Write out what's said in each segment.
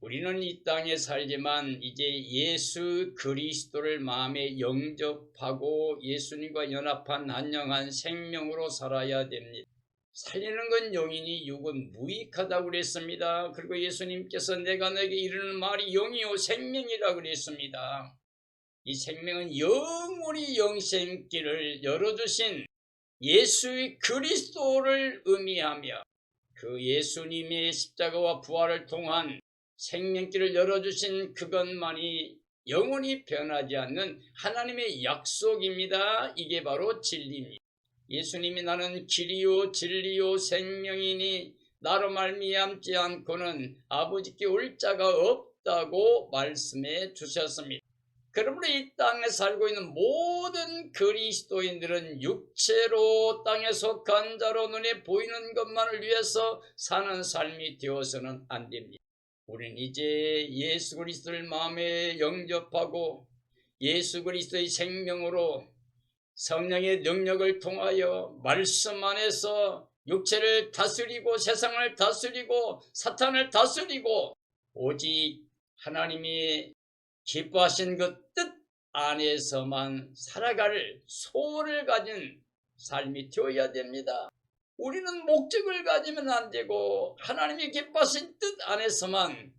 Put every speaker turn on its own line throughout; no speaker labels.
우리는 이 땅에 살지만 이제 예수 그리스도를 마음에 영접하고 예수님과 연합한 한영한 생명으로 살아야 됩니다. 살리는 건 영이니 육은 무익하다고 그랬습니다. 그리고 예수님께서 내가 너에게 이르는 말이 영이요 생명이라 그랬습니다. 이 생명은 영원히 영생길을 열어주신 예수의 그리스도를 의미하며 그 예수님의 십자가와 부활을 통한 생명길을 열어주신 그것만이 영원히 변하지 않는 하나님의 약속입니다. 이게 바로 진리입니다. 예수님이 나는 길이요 진리요 생명이니 나로 말미암지 않고는 아버지께 올 자가 없다고 말씀해 주셨습니다. 그러므로 이 땅에 살고 있는 모든 그리스도인들은 육체로 땅에 속한 자로 눈에 보이는 것만을 위해서 사는 삶이 되어서는 안 됩니다. 우리는 이제 예수 그리스도를 마음에 영접하고 예수 그리스도의 생명으로 성령의 능력을 통하여 말씀 안에서 육체를 다스리고 세상을 다스리고 사탄을 다스리고 오직 하나님이 기뻐하신 그 뜻 안에서만 살아갈 소원을 가진 삶이 되어야 됩니다. 우리는 목적을 가지면 안 되고 하나님이 기뻐하신 뜻 안에서만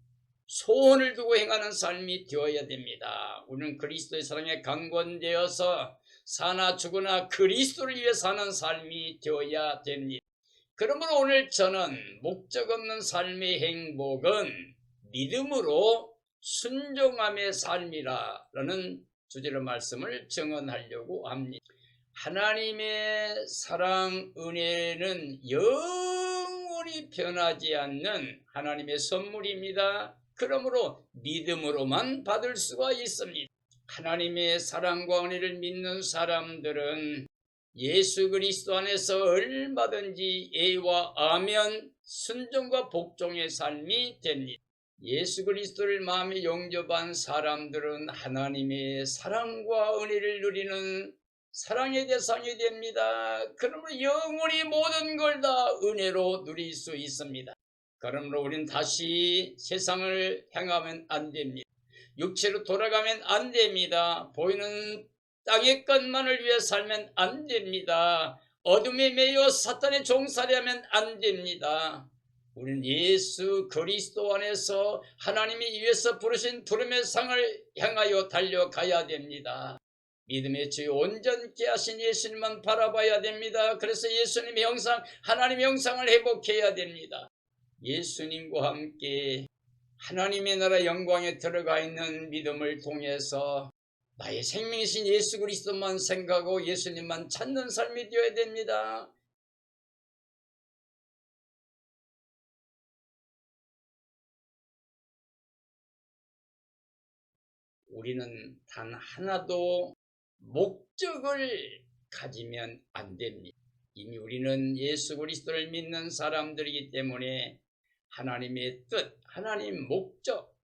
소원을 두고 행하는 삶이 되어야 됩니다. 우리는 그리스도의 사랑에 강권되어서 사나 죽으나 그리스도를 위해 사는 삶이 되어야 됩니다. 그러므로 오늘 저는 목적 없는 삶의 행복은 믿음으로 순종함의 삶이라는 주제로 말씀을 증언하려고 합니다. 하나님의 사랑 은혜는 영원히 변하지 않는 하나님의 선물입니다. 그러므로 믿음으로만 받을 수가 있습니다. 하나님의 사랑과 은혜를 믿는 사람들은 예수 그리스도 안에서 얼마든지 예와 아멘, 순종과 복종의 삶이 됩니다. 예수 그리스도를 마음에 영접한 사람들은 하나님의 사랑과 은혜를 누리는 사랑의 대상이 됩니다. 그러므로 영원히 모든 걸 다 은혜로 누릴 수 있습니다. 그러므로 우리는 다시 세상을 향하면 안 됩니다. 육체로 돌아가면 안 됩니다. 보이는 땅의 것만을 위해 살면 안 됩니다. 어둠에 매여 사탄의 종살이하면 안 됩니다. 우리는 예수 그리스도 안에서 하나님이 위해서 부르신 부름의 상을 향하여 달려가야 됩니다. 믿음의 주요 온전케 하신 예수님만 바라봐야 됩니다. 그래서 예수님의 형상, 하나님의 형상을 회복해야 됩니다. 예수님과 함께 하나님의 나라 영광에 들어가 있는 믿음을 통해서 나의 생명이신 예수 그리스도만 생각하고 예수님만 찾는 삶이 되어야 됩니다. 우리는 단 하나도 목적을 가지면 안 됩니다. 이미 우리는 예수 그리스도를 믿는 사람들이기 때문에 하나님의 뜻, 하나님 목적,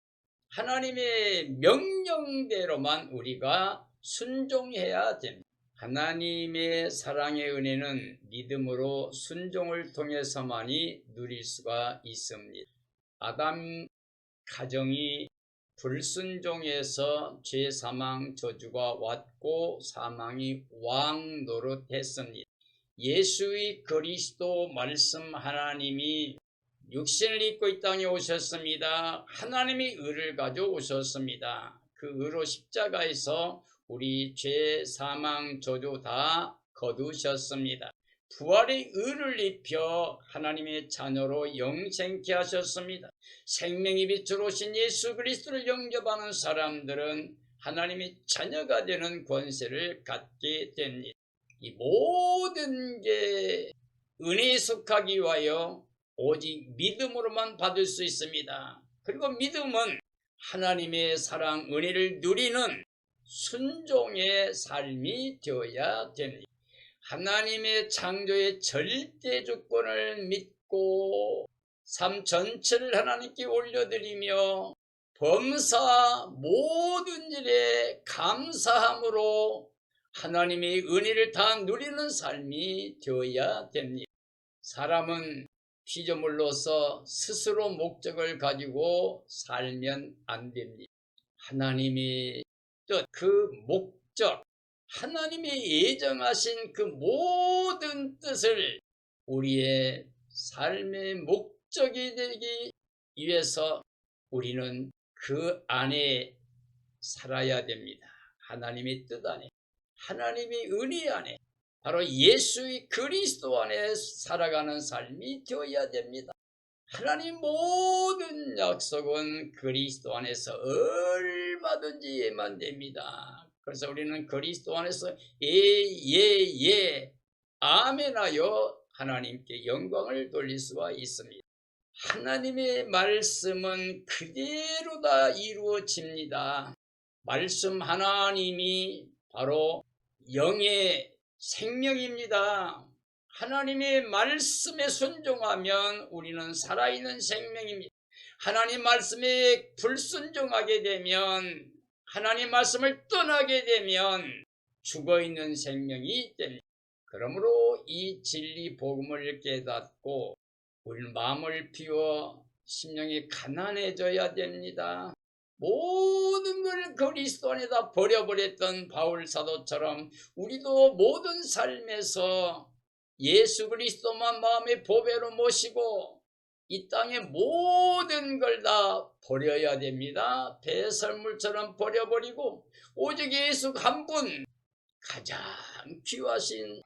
하나님의 명령대로만 우리가 순종해야 됩니다. 하나님의 사랑의 은혜는 믿음으로 순종을 통해서만이 누릴 수가 있습니다. 아담 가정이 불순종해서 죄 사망 저주가 왔고 사망이 왕 노릇했습니다. 예수의 그리스도 말씀 하나님이 육신을 입고 이 땅에 오셨습니다. 하나님이 의를 가져오셨습니다. 그 의로 십자가에서 우리 죄 사망 저주 다 거두셨습니다. 부활의 의를 입혀 하나님의 자녀로 영생케 하셨습니다. 생명의 빛으로 오신 예수 그리스도를 영접하는 사람들은 하나님의 자녀가 되는 권세를 갖게 됩니다. 이 모든 게 은혜에 속하기 위하여 오직 믿음으로만 받을 수 있습니다. 그리고 믿음은 하나님의 사랑 은혜를 누리는 순종의 삶이 되어야 됩니다. 하나님의 창조의 절대 주권을 믿고 삶 전체를 하나님께 올려드리며 범사 모든 일에 감사함으로 하나님의 은혜를 다 누리는 삶이 되어야 됩니다. 사람은 피조물로서 스스로 목적을 가지고 살면 안 됩니다. 하나님의 뜻, 그 목적, 하나님이 예정하신 그 모든 뜻을 우리의 삶의 목적이 되기 위해서 우리는 그 안에 살아야 됩니다. 하나님의 뜻 안에, 하나님의 은혜 안에, 바로 예수의 그리스도 안에 살아가는 삶이 되어야 됩니다. 하나님 모든 약속은 그리스도 안에서 얼마든지 예만됩니다. 그래서 우리는 그리스도 안에서 예 아멘하여 하나님께 영광을 돌릴 수가 있습니다. 하나님의 말씀은 그대로 다 이루어집니다. 말씀 하나님이 바로 영의 생명입니다. 하나님의 말씀에 순종하면 우리는 살아있는 생명입니다. 하나님 말씀에 불순종하게 되면, 하나님 말씀을 떠나게 되면 죽어있는 생명이 됩니다. 그러므로 이 진리 복음을 깨닫고 우리는 마음을 비워 심령이 가난해져야 됩니다. 모든 걸 그리스도 안에다 버려버렸던 바울 사도처럼 우리도 모든 삶에서 예수 그리스도만 마음의 보배로 모시고 이 땅의 모든 걸 다 버려야 됩니다. 배설물처럼 버려버리고 오직 예수 한 분, 가장 귀하신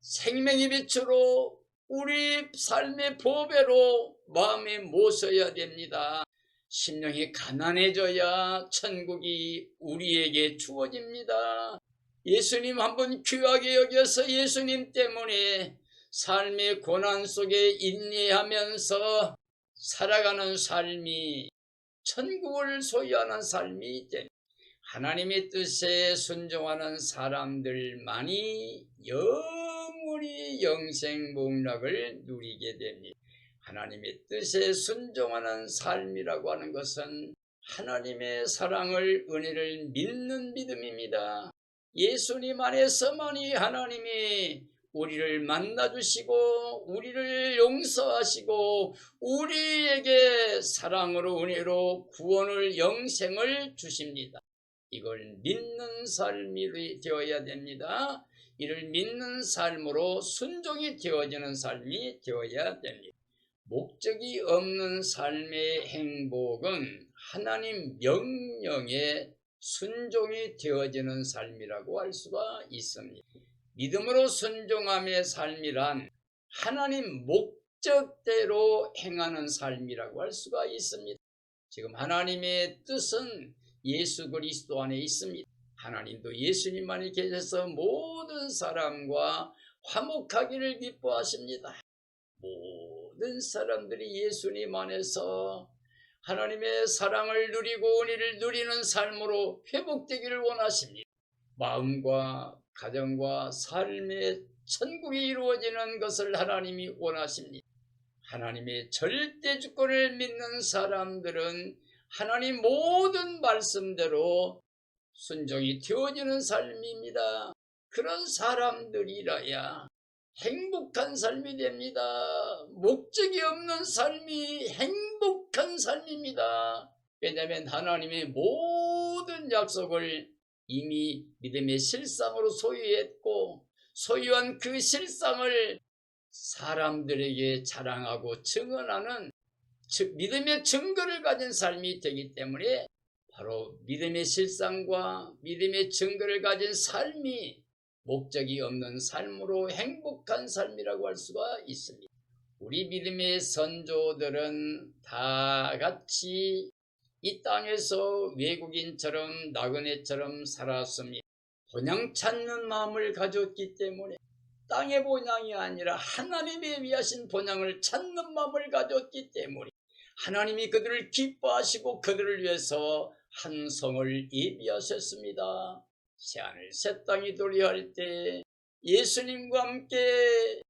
생명의 빛으로 우리 삶의 보배로 마음에 모셔야 됩니다. 심령이 가난해져야 천국이 우리에게 주어집니다. 예수님 한 분 귀하게 여겨서 예수님 때문에 삶의 고난 속에 인내하면서 살아가는 삶이 천국을 소유하는 삶이 됩니다. 하나님의 뜻에 순종하는 사람들만이 영원히 영생복락을 누리게 됩니다. 하나님의 뜻에 순종하는 삶이라고 하는 것은 하나님의 사랑을, 은혜를 믿는 믿음입니다. 예수님 안에서만이 하나님이 우리를 만나주시고 우리를 용서하시고 우리에게 사랑으로 은혜로 구원을, 영생을 주십니다. 이걸 믿는 삶이 되어야 됩니다. 이를 믿는 삶으로 순종이 되어지는 삶이 되어야 됩니다. 목적이 없는 삶의 행복은 하나님 명령에 순종이 되어지는 삶이라고 할 수가 있습니다. 믿음으로 순종함의 삶이란 하나님 목적대로 행하는 삶이라고 할 수가 있습니다. 지금 하나님의 뜻은 예수 그리스도 안에 있습니다. 하나님도 예수님 안에 계셔서 모든 사람과 화목하기를 기뻐하십니다. 모든 사람들이 예수님 안에서 하나님의 사랑을 누리고 은혜를 누리는 삶으로 회복되기를 원하십니다. 마음과 가정과 삶의 천국이 이루어지는 것을 하나님이 원하십니다. 하나님의 절대 주권을 믿는 사람들은 하나님 모든 말씀대로 순종이 되어지는 삶입니다. 그런 사람들이라야 행복한 삶이 됩니다. 목적이 없는 삶이 행복한 삶입니다. 왜냐하면 하나님의 모든 약속을 이미 믿음의 실상으로 소유했고 소유한 그 실상을 사람들에게 자랑하고 증언하는, 즉 믿음의 증거를 가진 삶이 되기 때문에 바로 믿음의 실상과 믿음의 증거를 가진 삶이 목적이 없는 삶으로 행복한 삶이라고 할 수가 있습니다. 우리 믿음의 선조들은 다 같이 이 땅에서 외국인처럼 나그네처럼 살았습니다. 본향 찾는 마음을 가졌기 때문에 땅의 본향이 아니라 하나님이 위하신 본향을 찾는 마음을 가졌기 때문에 하나님이 그들을 기뻐하시고 그들을 위해서 한 성을 예비하셨습니다. 새하늘 새 땅이 도래할 때 예수님과 함께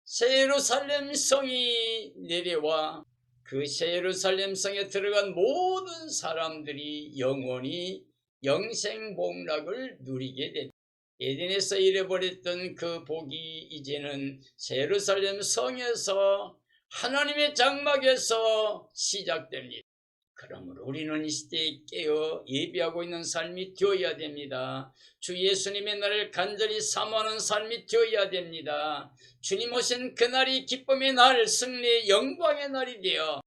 새 예루살렘 성이 내려와 그 새 예루살렘 성에 들어간 모든 사람들이 영원히 영생복락을 누리게 됩니다. 에덴에서 잃어버렸던 그 복이 이제는 새 예루살렘 성에서 하나님의 장막에서 시작됩니다. 그러므로 우리는 이 시대에 깨어 예비하고 있는 삶이 되어야 됩니다. 주 예수님의 날을 간절히 사모하는 삶이 되어야 됩니다. 주님 오신 그날이 기쁨의 날, 승리의 영광의 날이 되어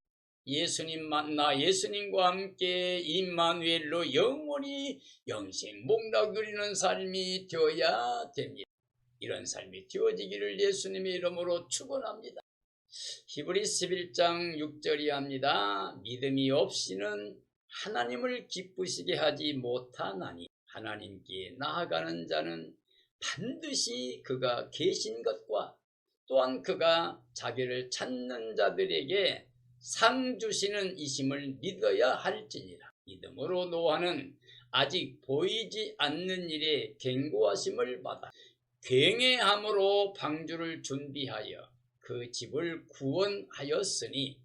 예수님 만나 예수님과 함께 임마누엘로 영원히 영생 복락 누리는 삶이 되어야 됩니다. 이런 삶이 되어지기를 예수님의 이름으로 축원합니다. 히브리서 11장 6절이 합니다. 믿음이 없이는 하나님을 기쁘시게 하지 못하나니 하나님께 나아가는 자는 반드시 그가 계신 것과 또한 그가 자기를 찾는 자들에게 상 주시는 이심을 믿어야 할지니라. 믿음으로 노아는 아직 보이지 않는 일에 견고하심을 받아 굉해함으로 방주를 준비하여 그 집을 구원하였으니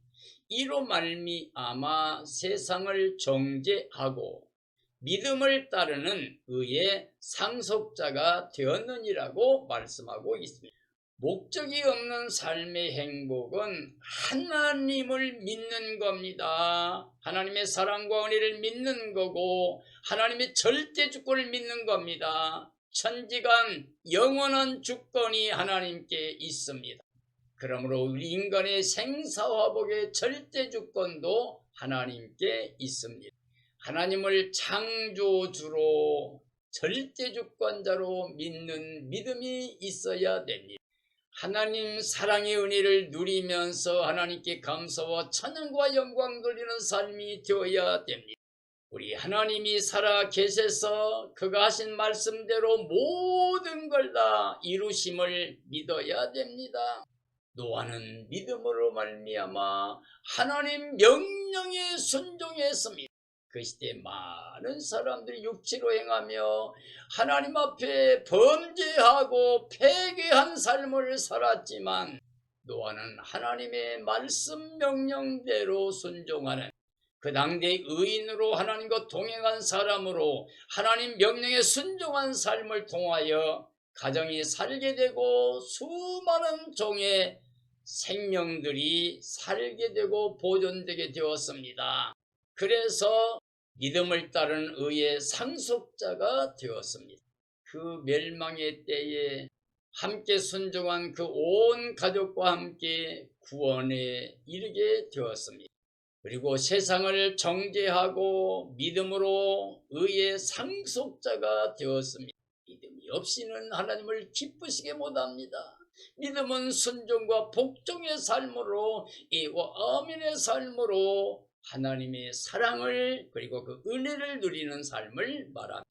이로 말미암아 세상을 정죄하고 믿음을 따르는 의의 상속자가 되었느니라고 말씀하고 있습니다. 목적이 없는 삶의 행복은 하나님을 믿는 겁니다. 하나님의 사랑과 은혜를 믿는 거고 하나님의 절대 주권을 믿는 겁니다. 천지간 영원한 주권이 하나님께 있습니다. 그러므로 우리 인간의 생사화복의 절대 주권도 하나님께 있습니다. 하나님을 창조주로 절대 주권자로 믿는 믿음이 있어야 됩니다. 하나님 사랑의 은혜를 누리면서 하나님께 감사와 찬양과 영광 돌리는 삶이 되어야 됩니다. 우리 하나님이 살아 계셔서 그가 하신 말씀대로 모든 걸 다 이루심을 믿어야 됩니다. 노아는 믿음으로 말미암아 하나님 명령에 순종했습니다. 그 시대 많은 사람들이 육체로 행하며 하나님 앞에 범죄하고 패괴한 삶을 살았지만 노아는 하나님의 말씀 명령대로 순종하는 그 당대의 의인으로 하나님과 동행한 사람으로 하나님 명령에 순종한 삶을 통하여 가정이 살게 되고 수많은 종의 생명들이 살게 되고 보존되게 되었습니다. 그래서 믿음을 따른 의의 상속자가 되었습니다. 그 멸망의 때에 함께 순종한 그 온 가족과 함께 구원에 이르게 되었습니다. 그리고 세상을 정죄하고 믿음으로 의의 상속자가 되었습니다. 믿음이 없이는 하나님을 기쁘시게 못합니다. 믿음은 순종과 복종의 삶으로 예와 아멘의 삶으로 하나님의 사랑을 그리고 그 은혜를 누리는 삶을 말합니다.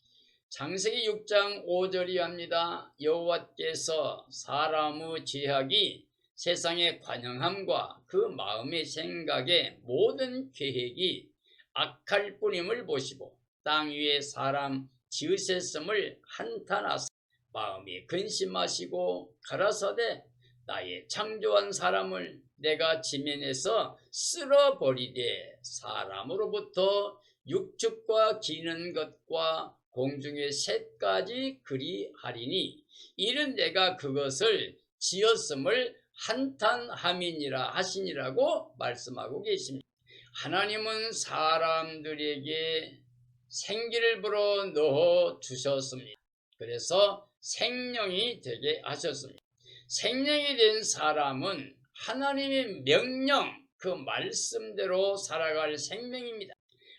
창세기 6장 5절이 합니다. 여호와께서 사람의 죄악이 세상의 관영함과 그 마음의 생각의 모든 계획이 악할 뿐임을 보시고 땅 위에 사람 지으셨음을 한탄하사 마음에 근심하시고 가라사대 나의 창조한 사람을 내가 지면에서 쓸어버리되 사람으로부터 육축과 기는 것과 공중의 새까지 그리하리니 이는 내가 그것을 지었음을 한탄함이니라 하시니라고 말씀하고 계십니다. 하나님은 사람들에게 생기를 불어 넣어 주셨습니다. 그래서 생명이 되게 하셨습니다. 생명이 된 사람은 하나님의 명령 그 말씀대로 살아갈 생명입니다.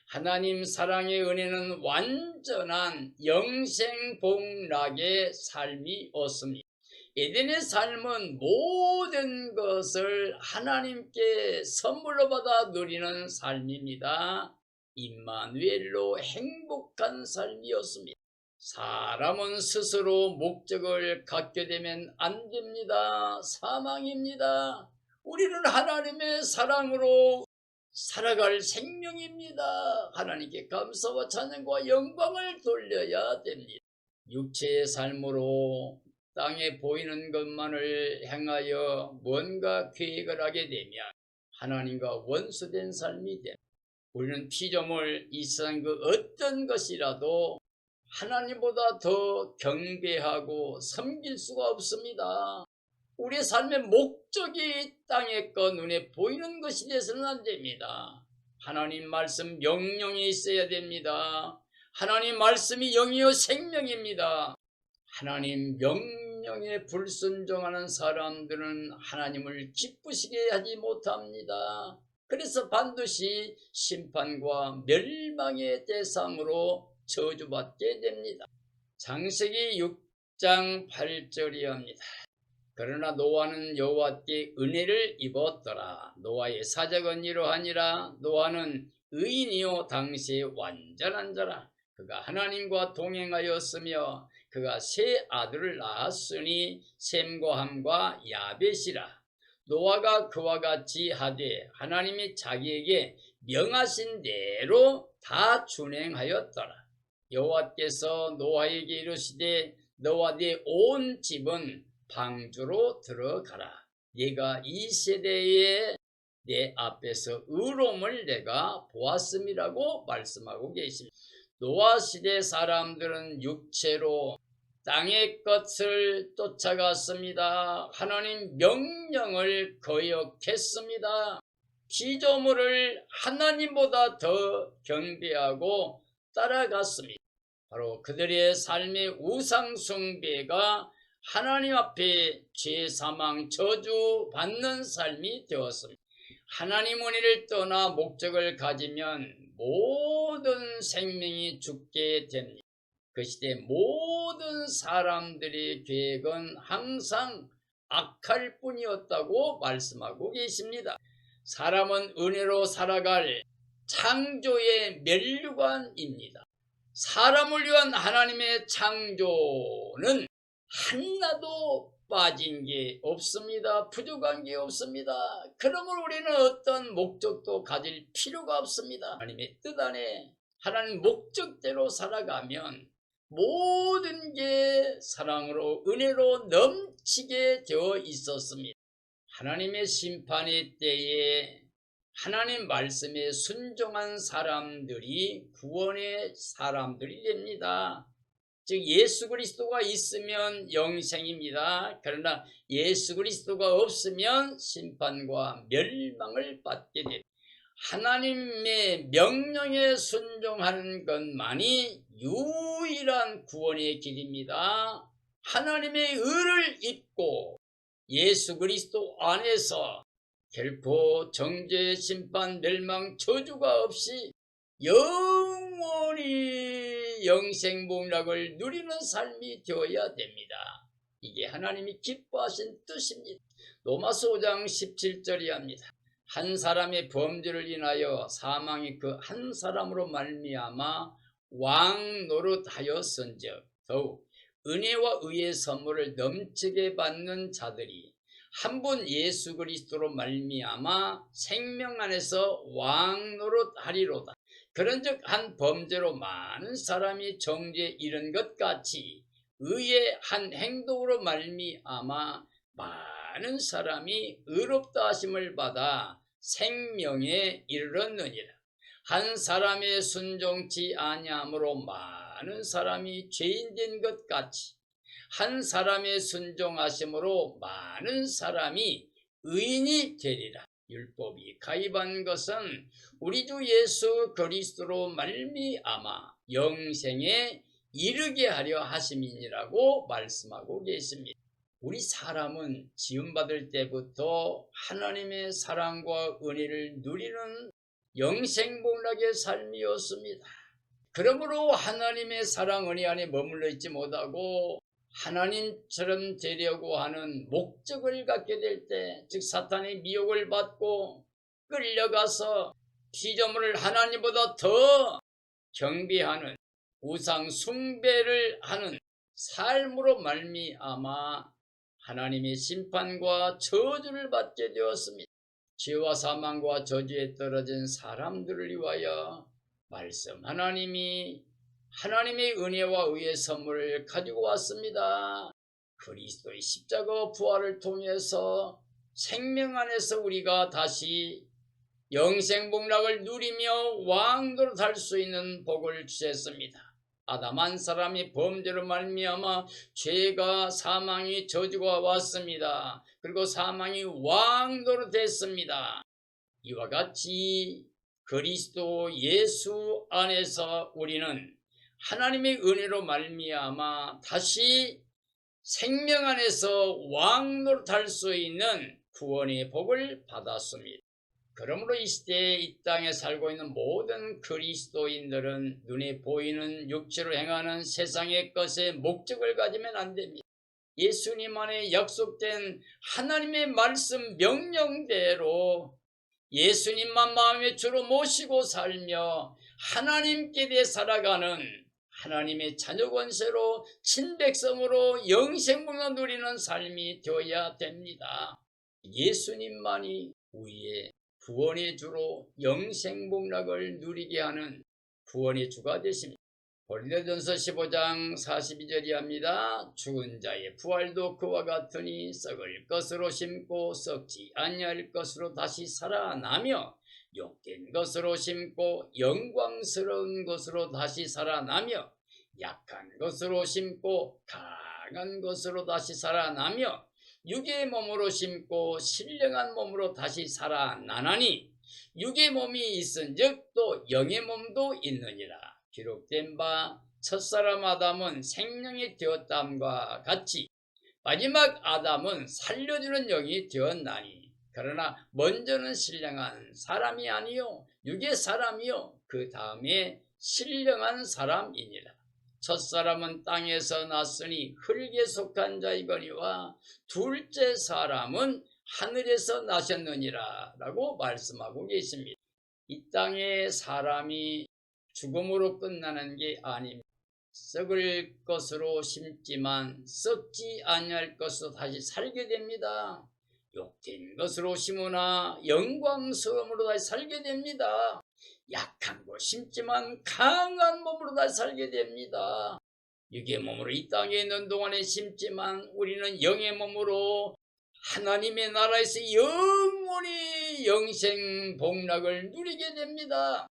하나님 사랑의 은혜는 완전한 영생복락의 삶이 없습니다. 에덴의 삶은 모든 것을 하나님께 선물로 받아 누리는 삶입니다. 임마누엘로 행복한 삶이었습니다. 사람은 스스로 목적을 갖게 되면 안 됩니다. 사망입니다. 우리는 하나님의 사랑으로 살아갈 생명입니다. 하나님께 감사와 찬양과 영광을 돌려야 됩니다. 육체의 삶으로 땅에 보이는 것만을 행하여 뭔가 계획을 하게 되면 하나님과 원수된 삶이 됩니다. 우리는 피조물 이 세상 그 어떤 것이라도 하나님보다 더 경배하고 섬길 수가 없습니다. 우리의 삶의 목적이 땅의 것 눈에 보이는 것이 돼서는 안 됩니다. 하나님 말씀 명령이 있어야 됩니다. 하나님 말씀이 영이요 생명입니다. 하나님 명령에 불순종하는 사람들은 하나님을 기쁘시게 하지 못합니다. 그래서 반드시 심판과 멸망의 대상으로 저주받게 됩니다. 창세기 6장 8절이옵니다. 그러나 노아는 여호와께 은혜를 입었더라. 노아의 사적은 이러하니라. 노아는 의인이요 당시에 완전한 자라. 그가 하나님과 동행하였으며 그가 세 아들을 낳았으니 셈과 함과 야벳이라. 노아가 그와 같이 하되 하나님이 자기에게 명하신 대로 다 준행하였더라. 여호와께서 노아에게 이르시되 너와 네 온 집은 방주로 들어가라. 네가 이 세대에 내 앞에서 의로움을 내가 보았음이라고 말씀하고 계십니다. 노아 시대 사람들은 육체로 땅의 것을 쫓아갔습니다. 하나님 명령을 거역했습니다. 피조물을 하나님보다 더 경배하고 따라갔습니다. 바로 그들의 삶의 우상 숭배가 하나님 앞에 죄 사망 저주 받는 삶이 되었습니다. 하나님 은혜를 떠나 목적을 가지면 모든 생명이 죽게 됩니다. 그 시대 모든 사람들의 계획은 항상 악할 뿐이었다고 말씀하고 계십니다. 사람은 은혜로 살아갈 창조의 면류관입니다. 사람을 위한 하나님의 창조는 하나도 빠진 게 없습니다. 부족한 게 없습니다. 그러므로 우리는 어떤 목적도 가질 필요가 없습니다. 하나님의 뜻 안에 하나님 목적대로 살아가면 모든 게 사랑으로 은혜로 넘치게 되어 있었습니다. 하나님의 심판의 때에 하나님 말씀에 순종한 사람들이 구원의 사람들이 됩니다. 즉 예수 그리스도가 있으면 영생입니다. 그러나 예수 그리스도가 없으면 심판과 멸망을 받게 됩니다. 하나님의 명령에 순종하는 것만이 유일한 구원의 길입니다. 하나님의 의를 입고 예수 그리스도 안에서 결코 정죄, 심판, 멸망, 저주가 없이 영원히 영생복락을 누리는 삶이 되어야 됩니다. 이게 하나님이 기뻐하신 뜻입니다. 로마서 5장 17절이 합니다. 한 사람의 범죄를 인하여 사망이 그 한 사람으로 말미암아 왕 노릇하였은즉 더욱 은혜와 의의 선물을 넘치게 받는 자들이 한 분 예수 그리스도로 말미암아 생명 안에서 왕 노릇하리로다. 그런즉 한 범죄로 많은 사람이 정죄에 이른 것 같이 의의 한 행동으로 말미암아 많은 사람이 의롭다 하심을 받아 생명에 이르렀느니라. 한 사람의 순종치 아니함으로 많은 사람이 죄인 된 것 같이 한 사람의 순종하심으로 많은 사람이 의인이 되리라. 율법이 가입한 것은 우리 주 예수 그리스도로 말미암아 영생에 이르게 하려 하심이니라고 말씀하고 계십니다. 우리 사람은 지음받을 때부터 하나님의 사랑과 은혜를 누리는 영생복락의 삶이었습니다. 그러므로 하나님의 사랑 은혜 안에 머물러 있지 못하고 하나님처럼 되려고 하는 목적을 갖게 될 때, 즉 사탄의 미혹을 받고 끌려가서 피조물을 하나님보다 더 경배하는 우상 숭배를 하는 삶으로 말미암아 하나님의 심판과 저주를 받게 되었습니다. 죄와 사망과 저주에 떨어진 사람들을 위하여 말씀 하나님이 하나님의 은혜와 의의 선물을 가지고 왔습니다. 그리스도의 십자가 부활을 통해서 생명 안에서 우리가 다시 영생복락을 누리며 왕노릇할 수 있는 복을 주셨습니다. 아담 한 사람이 범죄로 말미암아 죄가 사망이 저주가 왔습니다. 그리고 사망이 왕노로 됐습니다. 이와 같이 그리스도 예수 안에서 우리는 하나님의 은혜로 말미암아 다시 생명 안에서 왕노릇할 수 있는 구원의 복을 받았습니다. 그러므로 이 시대에 이 땅에 살고 있는 모든 그리스도인들은 눈에 보이는 육체로 행하는 세상의 것에 목적을 가지면 안 됩니다. 예수님 안에 약속된 하나님의 말씀 명령대로 예수님만 마음의 주로 모시고 살며 하나님께 대해 살아가는 하나님의 자녀 권세로 친백성으로 영생복락을 누리는 삶이 되어야 됩니다. 예수님만이 우리의 구원의 주로 영생복락을 누리게 하는 구원의 주가 되십니다. 고린도전서 15장 42절이 합니다. 죽은 자의 부활도 그와 같으니 썩을 것으로 심고 썩지 아니할 것으로 다시 살아나며 욕된 것으로 심고 영광스러운 것으로 다시 살아나며 약한 것으로 심고 강한 것으로 다시 살아나며 육의 몸으로 심고 신령한 몸으로 다시 살아나나니 육의 몸이 있은즉 또 영의 몸도 있느니라. 기록된 바 첫사람 아담은 생명이 되었담과 같이 마지막 아담은 살려주는 영이 되었나니 그러나 먼저는 신령한 사람이 아니요 육의 사람이요 그 다음에 신령한 사람이니라. 첫사람은 땅에서 났으니 흙에 속한 자이거니와 둘째 사람은 하늘에서 나셨느니라 라고 말씀하고 계십니다. 이 땅에 사람이 죽음으로 끝나는 게 아닙니다. 썩을 것으로 심지만 썩지 아니할 것으로 다시 살게 됩니다. 욕된 것으로 심으나 영광스러움으로 다시 살게 됩니다. 약한 거 심지만 강한 몸으로 다시 살게 됩니다. 육의 몸으로 이 땅에 있는 동안에 심지만 우리는 영의 몸으로 하나님의 나라에서 영원히 영생 복락을 누리게 됩니다.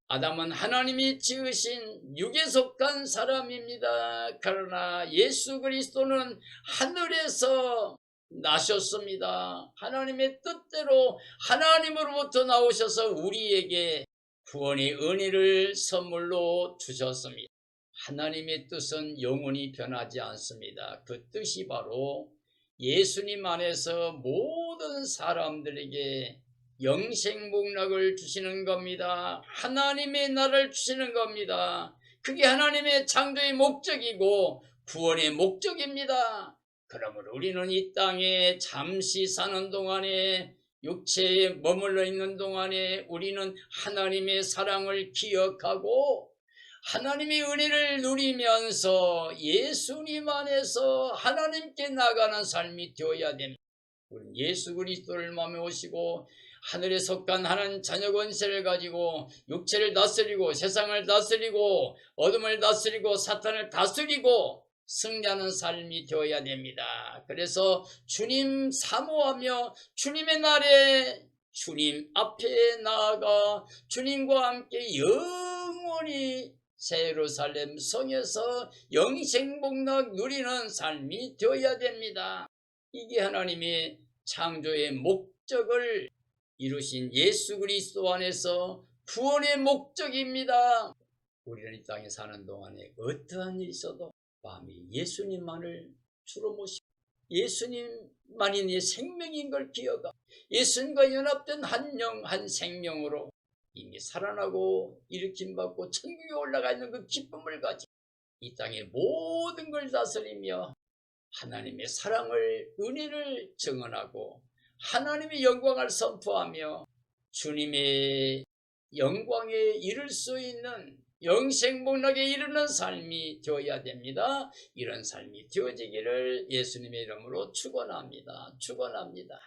아담은 하나님이 지으신 육에 속한 사람입니다. 그러나 예수 그리스도는 하늘에서 나셨습니다. 하나님의 뜻대로 하나님으로부터 나오셔서 우리에게 구원의 은혜를 선물로 주셨습니다. 하나님의 뜻은 영원히 변하지 않습니다. 그 뜻이 바로 예수님 안에서 모든 사람들에게 영생복락을 주시는 겁니다. 하나님의 나라를 주시는 겁니다. 그게 하나님의 창조의 목적이고 구원의 목적입니다. 그러므로 우리는 이 땅에 잠시 사는 동안에 육체에 머물러 있는 동안에 우리는 하나님의 사랑을 기억하고 하나님의 은혜를 누리면서 예수님 안에서 하나님께 나가는 삶이 되어야 됩니다. 우리는 예수 그리스도를 마음에 오시고 하늘에 속한 하나님 자녀 권세를 가지고 육체를 다스리고 세상을 다스리고 어둠을 다스리고 사탄을 다스리고 승리하는 삶이 되어야 됩니다. 그래서 주님 사모하며 주님의 날에 주님 앞에 나아가 주님과 함께 영원히 새 예루살렘 성에서 영생복락 누리는 삶이 되어야 됩니다. 이게 하나님의 창조의 목적을 이루신 예수 그리스도 안에서 구원의 목적입니다. 우리는 이 땅에 사는 동안에 어떠한 일이 있어도 마음이 예수님만을 주로 모시고 예수님만이 내 생명인 걸 기억하고 예수님과 연합된 한 영 한 생명으로 이미 살아나고 일으킴받고 천국에 올라가 있는 그 기쁨을 가지고 이 땅의 모든 걸 다스리며 하나님의 사랑을 은혜를 증언하고 하나님의 영광을 선포하며 주님의 영광에 이를 수 있는 영생복락에 이르는 삶이 되어야 됩니다. 이런 삶이 되어지기를 예수님의 이름으로 축원합니다. 축원합니다.